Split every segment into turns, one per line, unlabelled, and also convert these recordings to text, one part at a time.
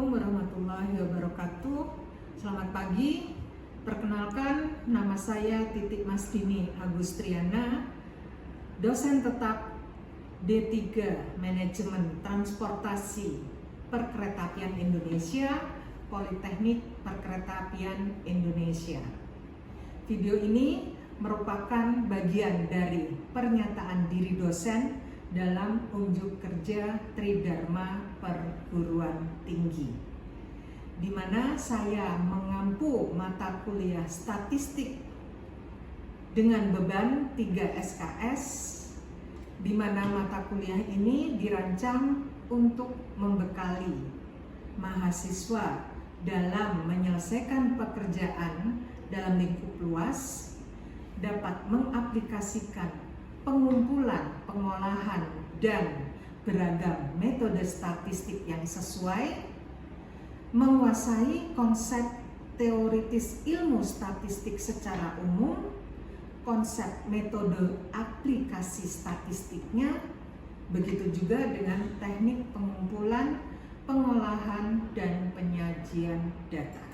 Assalamualaikum warahmatullahi wabarakatuh. Selamat pagi. Perkenalkan, nama saya Titik Masdini Agustriana, dosen tetap D3 Manajemen Transportasi Perkeretaapian Indonesia, Politeknik Perkeretaapian Indonesia. Video ini merupakan bagian dari pernyataan diri dosen dalam unjuk kerja Tridharma Perguruan Tinggi, di mana saya mengampu mata kuliah statistik dengan beban 3 SKS, di mana mata kuliah ini dirancang untuk membekali mahasiswa dalam menyelesaikan pekerjaan dalam lingkup luas, dapat mengaplikasikan pengumpulan, pengolahan, dan beragam metode statistik yang sesuai, menguasai konsep teoritis ilmu statistik secara umum, konsep metode aplikasi statistiknya, begitu juga dengan teknik pengumpulan, pengolahan, dan penyajian data.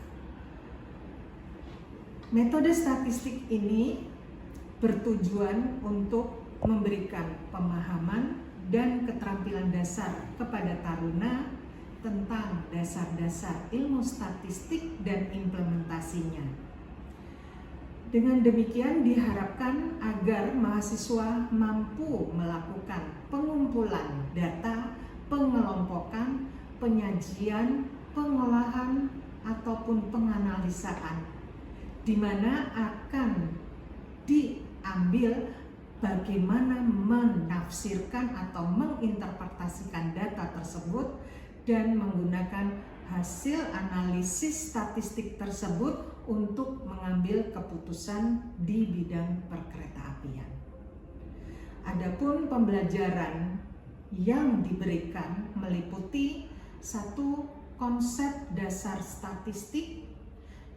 Metode statistik ini bertujuan untuk memberikan pemahaman dan keterampilan dasar kepada taruna tentang dasar-dasar ilmu statistik dan implementasinya. Dengan demikian diharapkan agar mahasiswa mampu melakukan pengumpulan data, pengelompokan, penyajian, pengolahan, ataupun penganalisaan, di mana akan diambil bagaimana menafsirkan atau menginterpretasikan data tersebut dan menggunakan hasil analisis statistik tersebut untuk mengambil keputusan di bidang perkeretaapian. Adapun pembelajaran yang diberikan meliputi satu konsep dasar statistik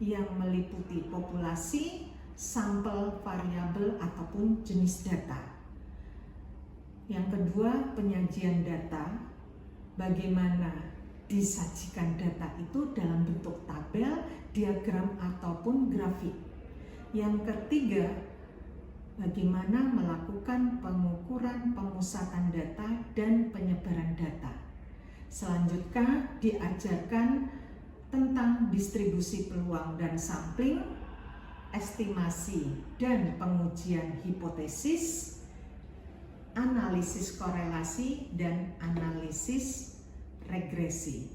yang meliputi populasi, sampel, variabel, ataupun jenis data. Yang kedua, penyajian data, bagaimana disajikan data itu dalam bentuk tabel, diagram, ataupun grafik. Yang ketiga, bagaimana melakukan pengukuran, pemusatan data, dan penyebaran data. Selanjutnya, diajarkan tentang distribusi peluang dan sampling, estimasi dan pengujian hipotesis, analisis korelasi, dan analisis regresi.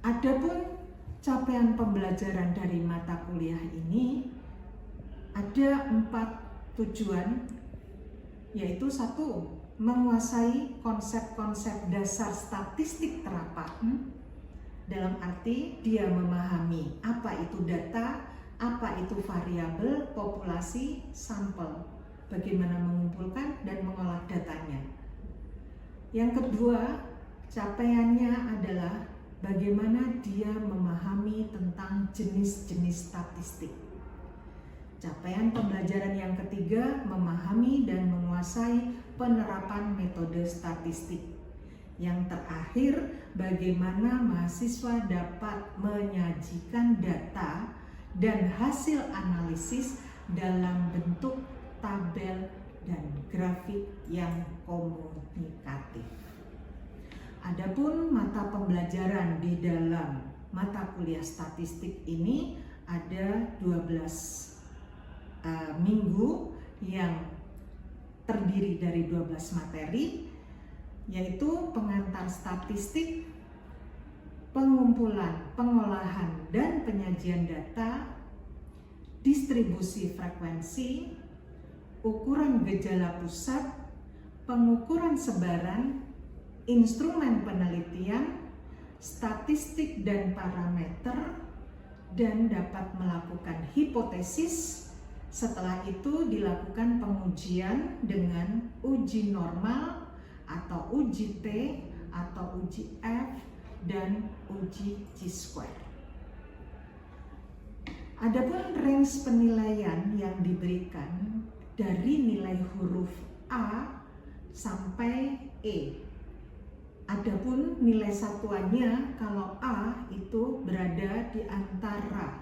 Adapun capaian pembelajaran dari mata kuliah ini ada 4 tujuan, yaitu 1. Menguasai konsep-konsep dasar statistik terapan, dalam arti dia memahami apa itu data, apa itu variabel, populasi, sampel, bagaimana mengumpulkan dan mengolah datanya. Yang kedua, capaiannya adalah bagaimana dia memahami tentang jenis-jenis statistik. Capaian pembelajaran yang ketiga, memahami dan menguasai penerapan metode statistik. Yang terakhir, bagaimana mahasiswa dapat menyajikan data dan hasil analisis dalam bentuk tabel dan grafik yang komunikatif. Adapun mata pembelajaran di dalam mata kuliah statistik ini ada 12 minggu yang terdiri dari 12 materi, yaitu pengantar statistik, pengumpulan, pengolahan, dan penyajian data, distribusi frekuensi, ukuran gejala pusat, pengukuran sebaran, instrumen penelitian, statistik dan parameter, dan dapat melakukan hipotesis. Setelah itu dilakukan pengujian dengan uji normal atau uji T atau uji F dan uji Chi-square. Adapun range penilaian yang diberikan dari nilai huruf A sampai E. Adapun nilai satuannya kalau A itu berada di antara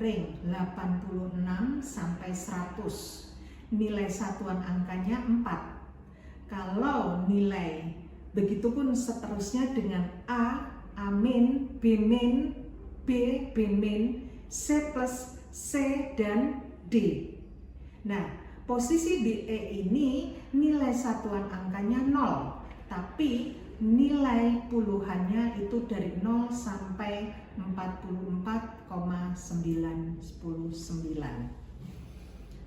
ring 86 sampai 100. Nilai satuan angkanya 4. Kalau nilai begitupun seterusnya dengan A, A min, B min, B, B min, C plus, C, dan D. Nah, posisi di E ini nilai satuan angkanya 0, tapi nilai puluhannya itu dari 0 sampai 44,999.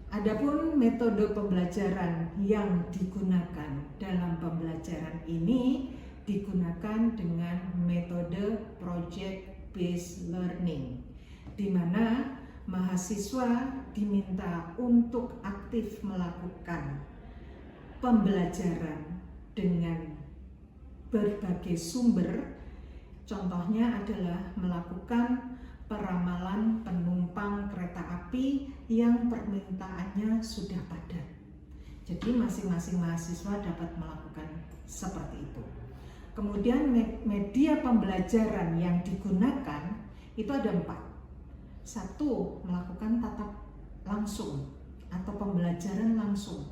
Adapun metode pembelajaran yang digunakan dalam pembelajaran ini digunakan dengan metode project based learning, di mana mahasiswa diminta untuk aktif melakukan pembelajaran dengan berbagai sumber. Contohnya adalah melakukan peramalan penumpang kereta api yang permintaannya sudah padat. Jadi masing-masing mahasiswa dapat melakukan seperti itu. Kemudian media pembelajaran yang digunakan itu ada 4. 1. Melakukan tatap langsung atau pembelajaran langsung.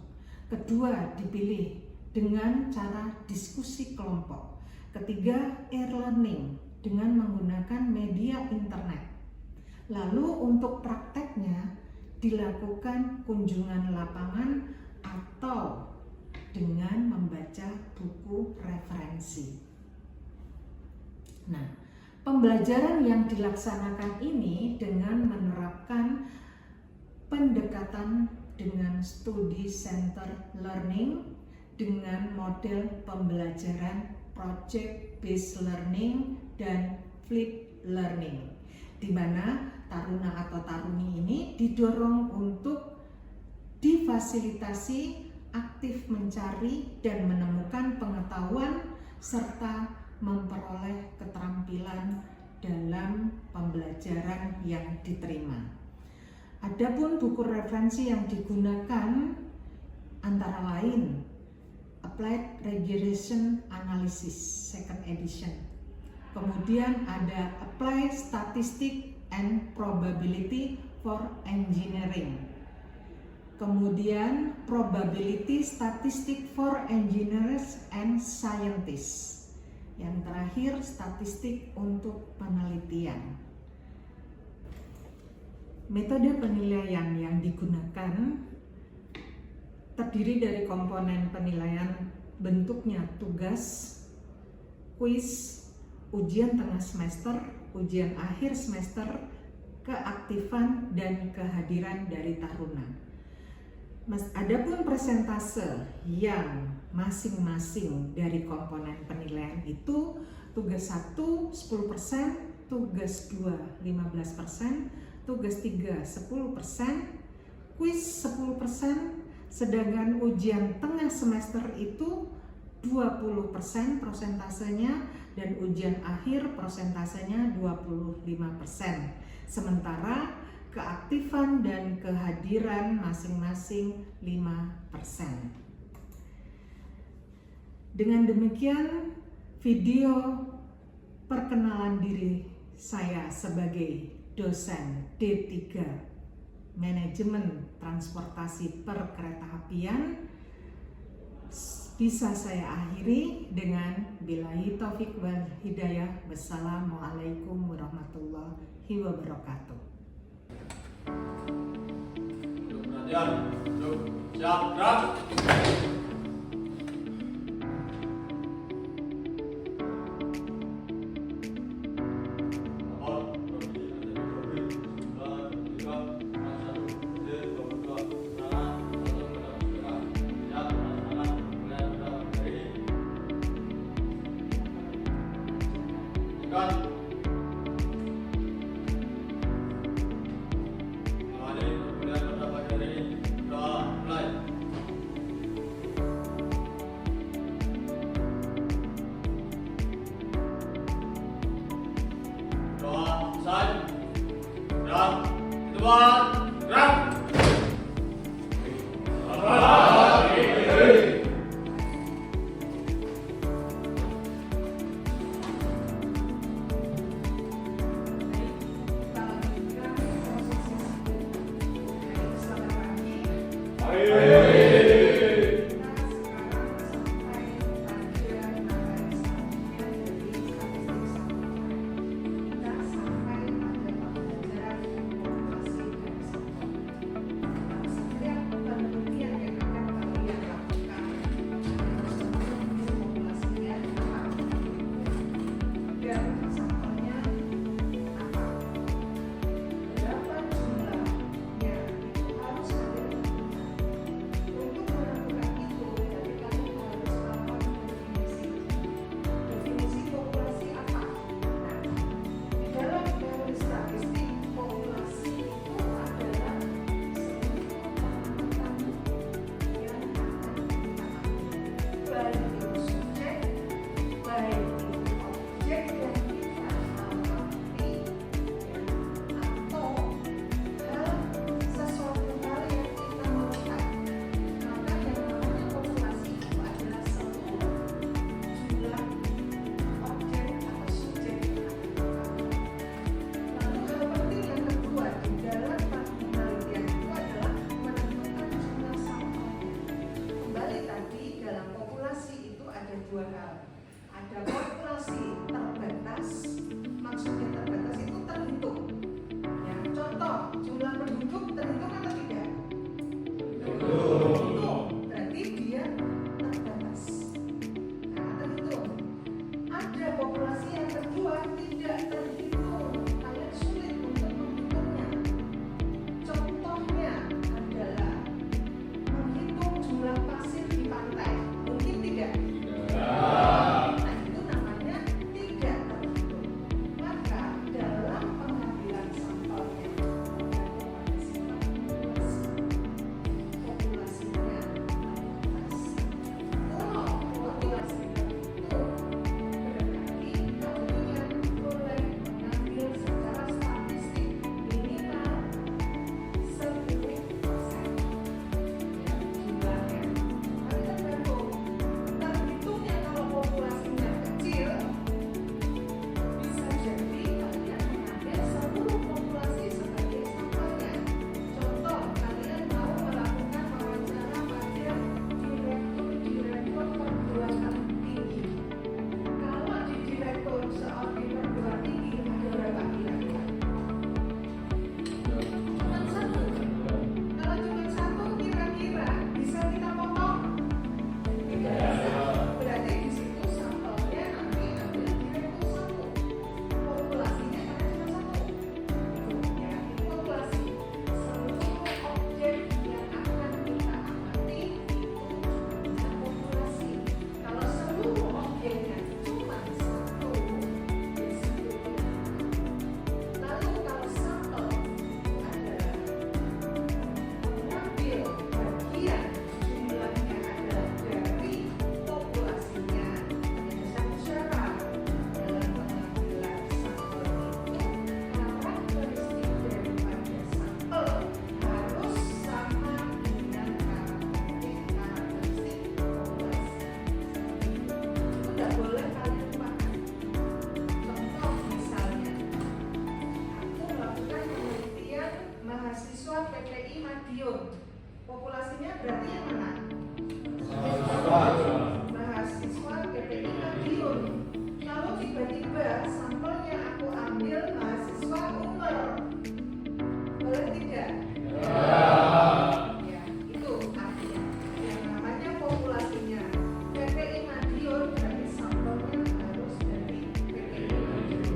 Kedua, dipilih dengan cara diskusi kelompok. Ketiga, e-learning dengan menggunakan media internet. Lalu untuk prakteknya dilakukan kunjungan lapangan atau dengan membaca buku referensi. Nah, pembelajaran yang dilaksanakan ini dengan menerapkan pendekatan dengan study center learning dengan model pembelajaran project based learning dan flip learning, di mana taruna atau taruni ini didorong untuk difasilitasi aktif mencari dan menemukan pengetahuan serta memperoleh keterampilan dalam pembelajaran yang diterima. Adapun buku referensi yang digunakan antara lain Applied Regression Analysis second edition. Kemudian ada Applied Statistics and Probability for Engineering. Kemudian Probability Statistics for Engineers and Scientists. Yang terakhir statistik untuk penelitian. Metode penilaian yang digunakan terdiri dari komponen penilaian bentuknya tugas, kuis, ujian tengah semester, ujian akhir semester, keaktifan dan kehadiran dari taruna. Adapun persentase yang masing-masing dari komponen penilaian itu tugas 1 10%, tugas 2 15%, tugas 3 10%, kuis 10%, sedangkan ujian tengah semester itu 20% prosentasenya dan ujian akhir prosentasenya 25%. Sementara keaktifan dan kehadiran masing-masing 5%. Dengan demikian video perkenalan diri saya sebagai dosen D3 Manajemen Transportasi Perkeretaapian bisa saya akhiri dengan billahi taufik wal hidayah. Wassalamualaikum warahmatullahi wabarakatuh.
Siap, gerak.
Populasinya berarti yang mana? Mahasiswa PPI Madiun. Lalu tiba-tiba sampelnya aku ambil mahasiswa Unmer. Boleh tidak? Ya, itu artinya. Yang namanya populasinya PPI Madiun berarti sampelnya harus dari PPI Madiun.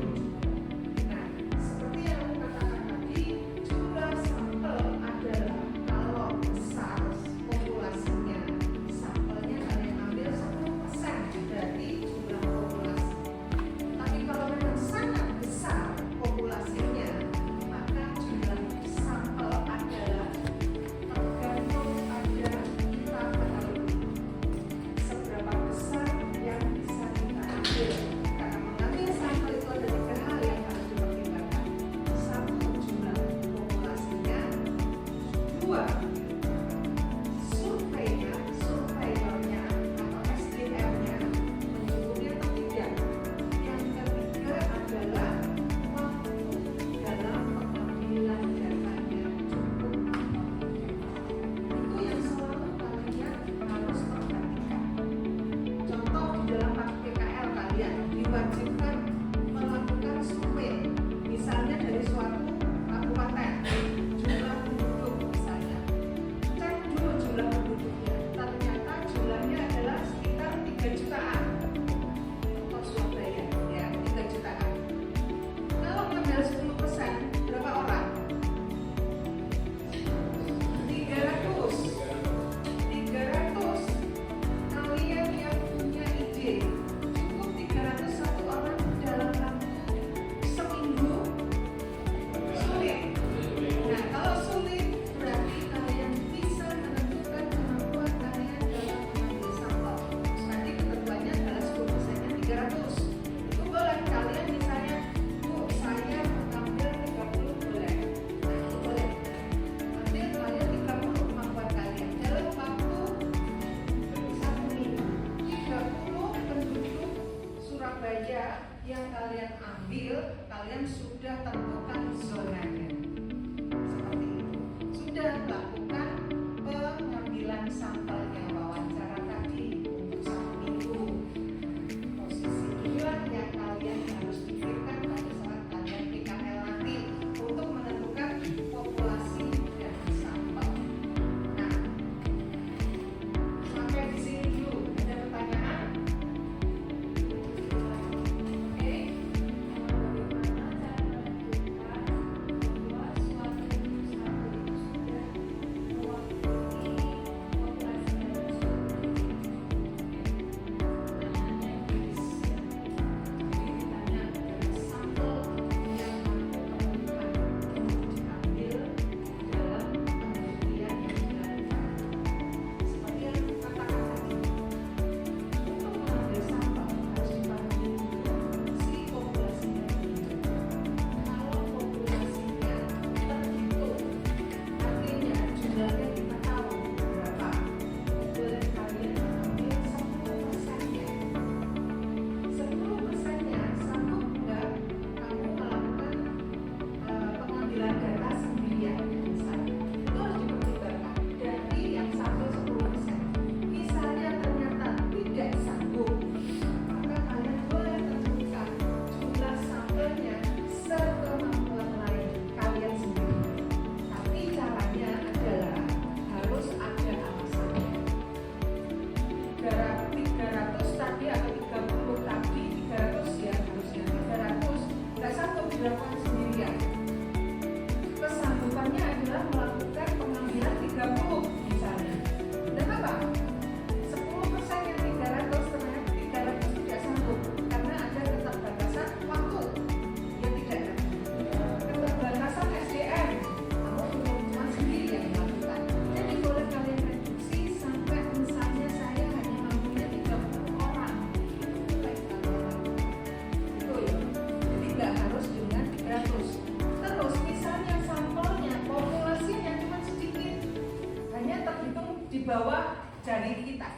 Nah, seperti yang aku katakan tadi, jumlah sampel adalah kalau besar populasinya, sampelnya kalian ambil 10%, berarti jumlah populasi. Tapi kalau kalian sudah tentukan zonanya. Seperti itu. Sudah lakukan pengambilan sampelnya wawancara tadi untuk 1 minggu. Posisi inilah yang kalian harus pikirkan pada saat kalian PKL nanti untuk menentukan populasi dan sampel. Nah, sampai di sini dulu. Ada pertanyaan? Oke.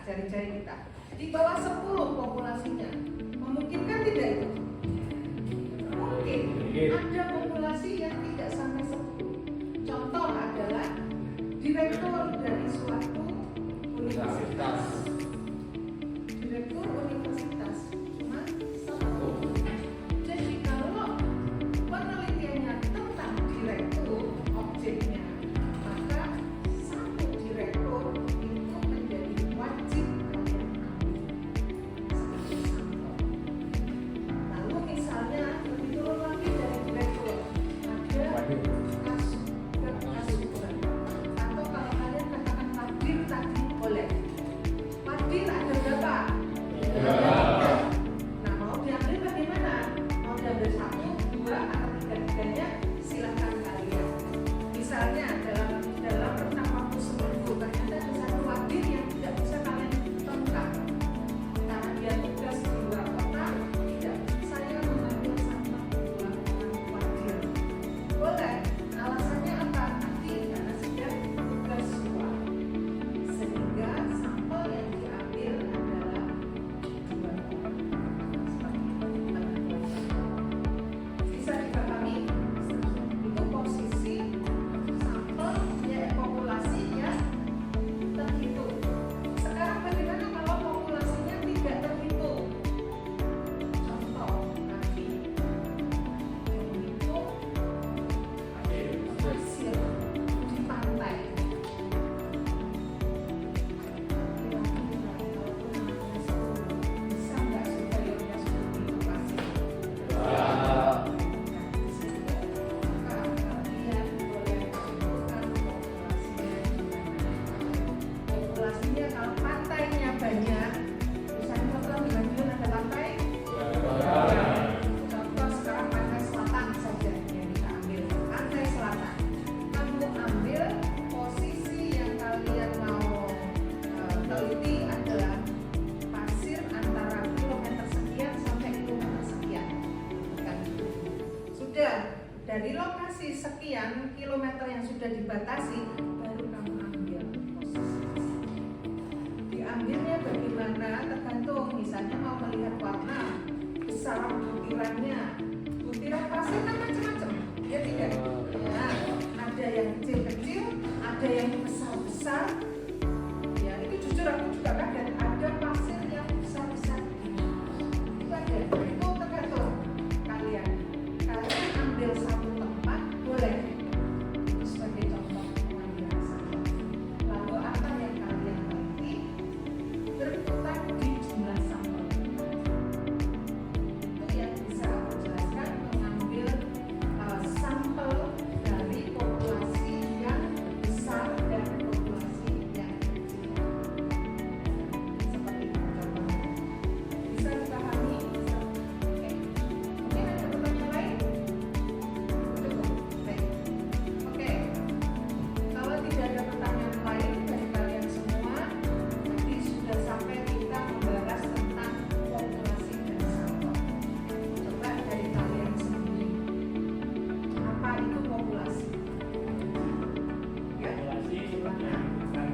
Jari-jari kita di bawah 10 populasinya memungkinkan tidak itu? Mungkin ada populasi yang tidak sampai 10. Contoh adalah direktur dari suatu universitas. Direktur universitas cuma 1. Jadi kalau penelitiannya tentang direktur objeknya, maka 1 direktur itu menjadi wajib kalian ambil sebagai sampel. Lalu misalnya lebih turun lagi dari direktur ada kasukuran, atau kalau kalian katakan Padir tadi boleh. Padir ada berapa? Nah, mau diambil bagaimana? Mau diambil 1, 2, atau 3-tiganya? Silakan kalian. Misalnya dalam rentang waktu seminggu ternyata ada 1 wadir yang tidak bisa kalian temukan karena dia tugas di luar kota, tidak. Saya mengambil sampel 2 orang wadir. Boleh. Alasannya apa? Nanti karena sudah tugas luar, sehingga sampel yang diambil adalah 2 orang. Seperti itu. Bisa dipahami? Itu posisi sampel ya populasi yang terhitung. Sekarang bagaimana kalau populasinya tidak terhitung? Contoh kaki menghitung pasir di pantai. Kira-kira kalau namanya 10, bisa nggak superiornya 10 itu pasir? Di situ maka kalian boleh tentukan populasinya gimana. Populasinya kalau pantainya banyak, misalnya contoh di Madiun ada pantai. Contoh sekarang pantai selatan saja yang kita ambil. Pantai selatan. Kamu ambil posisi yang kalian mau teliti adalah pasir antara kilometer sekian sampai kilometer sekian. Bukan itu. Sudah dari lokasi sekian kilometer yang sudah dibatasi, baru kamu ambil posisi. Diambilnya bagaimana? Tergantung. Misalnya mau melihat warna, besar butirannya Butiran pasir kan macam-macam, ya tidak? Ya, ada yang kecil-kecil, ada yang besar-besar. Ya, itu jujur aku juga kaget. Ada pasir yang besar-besar. Itu ada. Itu tergantung kalian. Kalian ambil satu tempat boleh. Itu sebagai contoh pengambilan sampel. Lalu apa yang kalian teliti berputar di jumlah sampel. Itu yang bisa aku jelaskan, mengambil sampel dari populasi yang besar dan populasi yang kecil. Seperti itu contohnya. Bisa dipahami? Oke. Mungkin ada pertanyaan lain? Cukup. Baik. Oke. Kalau tidak ada pertanyaan lain dari kalian semua, tadi sudah sampai kita membahas tentang populasi dan sampel. Coba dari kalian sendiri, apa itu populasi? Ya,
Populasi seperti yang akan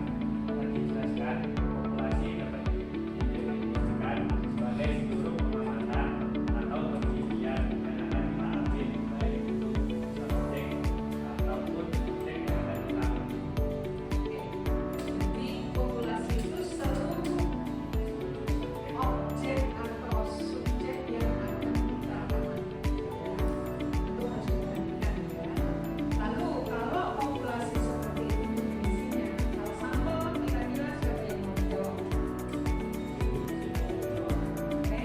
dijelaskan, populasi dapat didefinisikan sebagai seluruh pengamatan atau penelitian yang akan kita ambil, baik itu subjek ataupun objek yang akan kita ambil.
Oke. Jadi populasi itu seluruh objek atau subjek yang akan kita amati. Itu harus diperhatikan ya. Lalu kalau populasi seperti ini definisinya, kalau sampel kira-kira siapa yang mau jawab? Oke.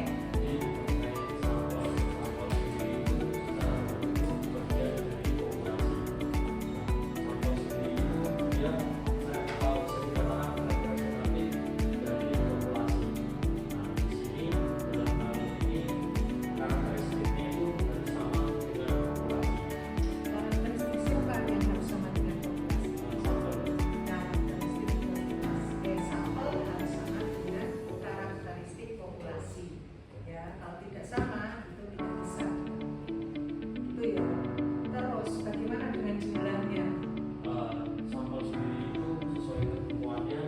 Karakteristik siapa yang harus sama dengan populasi? Karakteristik populasi. Sampel harus sama dengan karakteristik populasi. Ya, kalau tidak sama itu tidak bisa. Itu ya. Terus bagaimana dengan jumlahnya?
Sampel sendiri itu sesuai ketentuannya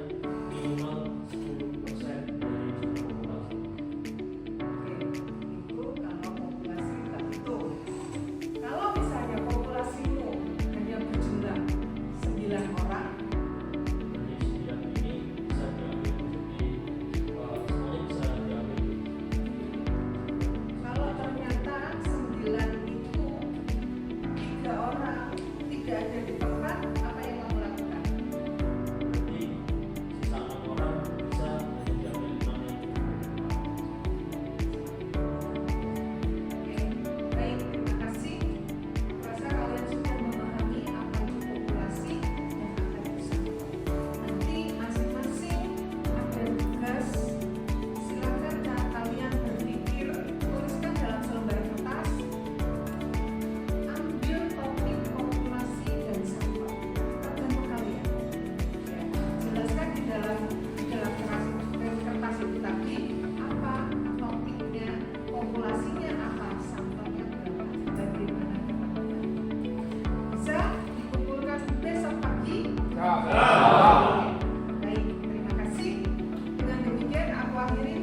minimal 10% dari jumlah populasi.
Oke, itu kalau populasi kita hitung. Kalau misalnya populasimu hanya berjumlah 9 orang,
Dari 9 ini bisa diambil menjadi semuanya bisa diambil.
kalau ternyata 9 itu 3 orang tidak ada di tempat, apa yang kamu lakukan?
Berarti sisa 6 orang bisa hanya diambil 6 yang
Oke, baik, terima kasih. Rasa kalian sudah memahami apa itu populasi dan apa itu sampel. Nanti masing-masing ada tugas. Silakan kalian berpikir, tuliskan dalam selembar kertas. Ambil topik populasi dan sampel. Tergantung kalian. Ya, jelaskan di dalam kertas itu tadi apa topiknya, populasinya apa, sampelnya berapa, bagaimana dapat. Bisa dikumpulkan besok pagi. Oke, baik, terima kasih. Dengan demikian aku akhiri